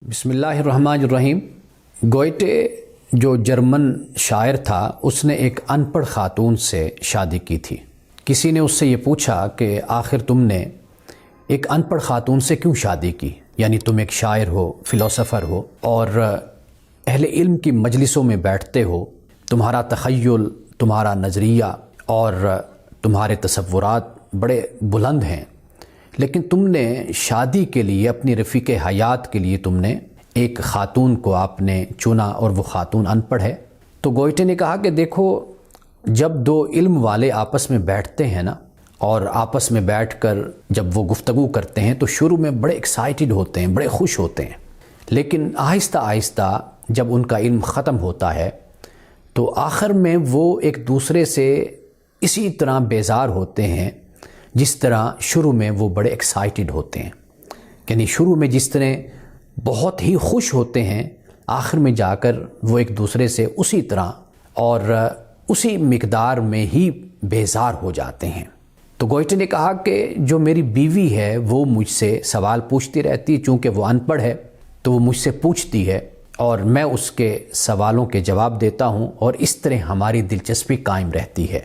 بسم اللہ الرحمن الرحیم۔ گوئٹے جو جرمن شاعر تھا اس نے ایک ان پڑھ خاتون سے شادی کی تھی۔ کسی نے اس سے یہ پوچھا کہ آخر تم نے ایک ان پڑھ خاتون سے کیوں شادی کی؟ یعنی تم ایک شاعر ہو، فلسفر ہو اور اہل علم کی مجلسوں میں بیٹھتے ہو، تمہارا تخیل، تمہارا نظریہ اور تمہارے تصورات بڑے بلند ہیں، لیکن تم نے شادی کے لیے، اپنی رفیق حیات کے لیے تم نے ایک خاتون کو آپ نے چنا اور وہ خاتون ان پڑھ ہے۔ تو گوئٹے نے کہا کہ دیکھو، جب دو علم والے آپس میں بیٹھتے ہیں نا، اور آپس میں بیٹھ کر جب وہ گفتگو کرتے ہیں تو شروع میں بڑے ایکسائٹڈ ہوتے ہیں، بڑے خوش ہوتے ہیں، لیکن آہستہ آہستہ جب ان کا علم ختم ہوتا ہے تو آخر میں وہ ایک دوسرے سے اسی طرح بیزار ہوتے ہیں جس طرح شروع میں وہ بڑے ایکسائٹڈ ہوتے ہیں۔ یعنی شروع میں جس طرح بہت ہی خوش ہوتے ہیں، آخر میں جا کر وہ ایک دوسرے سے اسی طرح اور اسی مقدار میں ہی بیزار ہو جاتے ہیں۔ تو گوئٹے نے کہا کہ جو میری بیوی ہے وہ مجھ سے سوال پوچھتی رہتی ہے، چونکہ وہ ان پڑھ ہے تو وہ مجھ سے پوچھتی ہے اور میں اس کے سوالوں کے جواب دیتا ہوں، اور اس طرح ہماری دلچسپی قائم رہتی ہے۔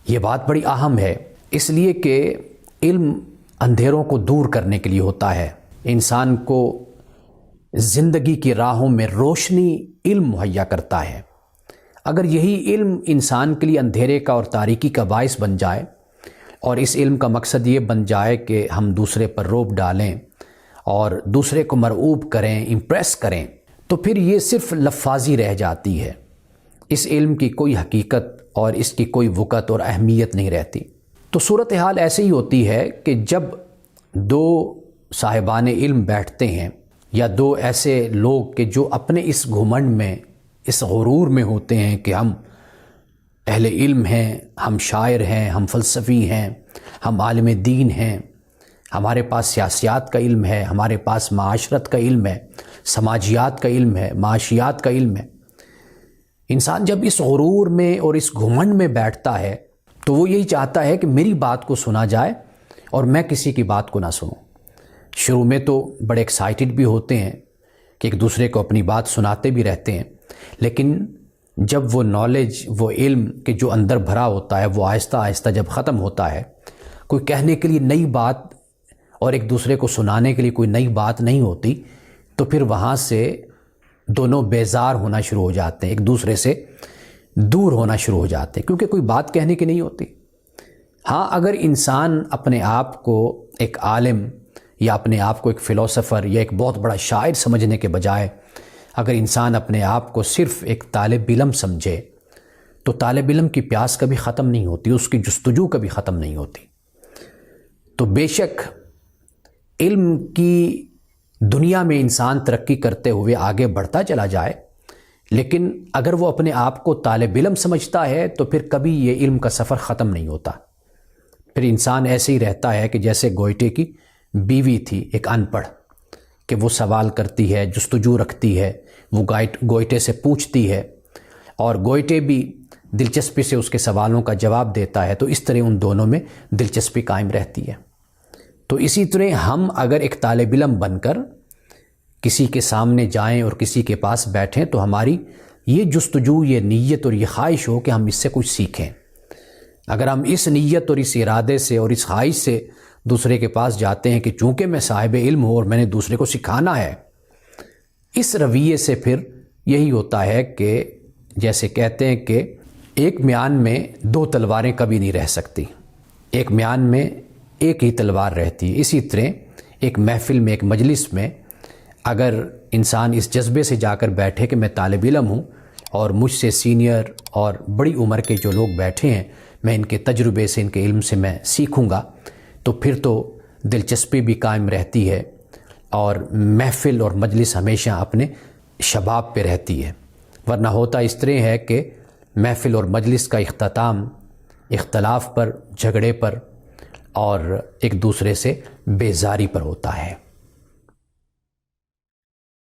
یہ بات بڑی اہم ہے، اس لیے کہ علم اندھیروں کو دور کرنے کے لیے ہوتا ہے، انسان کو زندگی کی راہوں میں روشنی علم مہیا کرتا ہے۔ اگر یہی علم انسان کے لیے اندھیرے کا اور تاریکی کا باعث بن جائے، اور اس علم کا مقصد یہ بن جائے کہ ہم دوسرے پر رعب ڈالیں اور دوسرے کو مرعوب کریں، امپریس کریں، تو پھر یہ صرف لفاظی رہ جاتی ہے۔ اس علم کی کوئی حقیقت اور اس کی کوئی وقت اور اہمیت نہیں رہتی۔ تو صورتحال ایسے ہی ہوتی ہے کہ جب دو صاحبان علم بیٹھتے ہیں، یا دو ایسے لوگ کہ جو اپنے اس گھمنڈ میں، اس غرور میں ہوتے ہیں کہ ہم اہل علم ہیں، ہم شاعر ہیں، ہم فلسفی ہیں، ہم عالم دین ہیں، ہمارے پاس سیاسیات کا علم ہے، ہمارے پاس معاشرت کا علم ہے، سماجیات کا علم ہے، معاشیات کا علم ہے۔ انسان جب اس غرور میں اور اس گھمنڈ میں بیٹھتا ہے تو وہ یہی چاہتا ہے کہ میری بات کو سنا جائے اور میں کسی کی بات کو نہ سنوں۔ شروع میں تو بڑے ایکسائٹڈ بھی ہوتے ہیں کہ ایک دوسرے کو اپنی بات سناتے بھی رہتے ہیں، لیکن جب وہ نالج، وہ علم کہ جو اندر بھرا ہوتا ہے، وہ آہستہ آہستہ جب ختم ہوتا ہے، کوئی کہنے کے لیے نئی بات اور ایک دوسرے کو سنانے کے لیے کوئی نئی بات نہیں ہوتی، تو پھر وہاں سے دونوں بیزار ہونا شروع ہو جاتے ہیں، ایک دوسرے سے دور ہونا شروع ہو جاتے ہیں، کیونکہ کوئی بات کہنے کی نہیں ہوتی۔ ہاں، اگر انسان اپنے آپ کو ایک عالم یا اپنے آپ کو ایک فلسفر یا ایک بہت بڑا شاعر سمجھنے کے بجائے اگر انسان اپنے آپ کو صرف ایک طالب علم سمجھے، تو طالب علم کی پیاس کبھی ختم نہیں ہوتی، اس کی جستجو کبھی ختم نہیں ہوتی۔ تو بے شک علم کی دنیا میں انسان ترقی کرتے ہوئے آگے بڑھتا چلا جائے، لیکن اگر وہ اپنے آپ کو طالب علم سمجھتا ہے تو پھر کبھی یہ علم کا سفر ختم نہیں ہوتا۔ پھر انسان ایسے ہی رہتا ہے کہ جیسے گوئٹے کی بیوی تھی، ایک ان پڑھ، کہ وہ سوال کرتی ہے، جستجو رکھتی ہے، وہ گوئٹے سے پوچھتی ہے، اور گوئٹے بھی دلچسپی سے اس کے سوالوں کا جواب دیتا ہے، تو اس طرح ان دونوں میں دلچسپی قائم رہتی ہے۔ تو اسی طرح ہم اگر ایک طالب علم بن کر کسی کے سامنے جائیں اور کسی کے پاس بیٹھیں تو ہماری یہ جستجو، یہ نیت اور یہ خواہش ہو کہ ہم اس سے کچھ سیکھیں۔ اگر ہم اس نیت اور اس ارادے سے اور اس خواہش سے دوسرے کے پاس جاتے ہیں کہ چونکہ میں صاحب علم ہوں اور میں نے دوسرے کو سکھانا ہے، اس رویے سے پھر یہی ہوتا ہے کہ جیسے کہتے ہیں کہ ایک میان میں دو تلواریں کبھی نہیں رہ سکتی، ایک میان میں ایک ہی تلوار رہتی ہے۔ اسی طرح ایک محفل میں، ایک مجلس میں اگر انسان اس جذبے سے جا کر بیٹھے کہ میں طالب علم ہوں اور مجھ سے سینئر اور بڑی عمر کے جو لوگ بیٹھے ہیں، میں ان کے تجربے سے، ان کے علم سے میں سیکھوں گا، تو پھر تو دلچسپی بھی قائم رہتی ہے اور محفل اور مجلس ہمیشہ اپنے شباب پہ رہتی ہے۔ ورنہ ہوتا اس طرح ہے کہ محفل اور مجلس کا اختتام اختلاف پر، جھگڑے پر اور ایک دوسرے سے بیزاری پر ہوتا ہے۔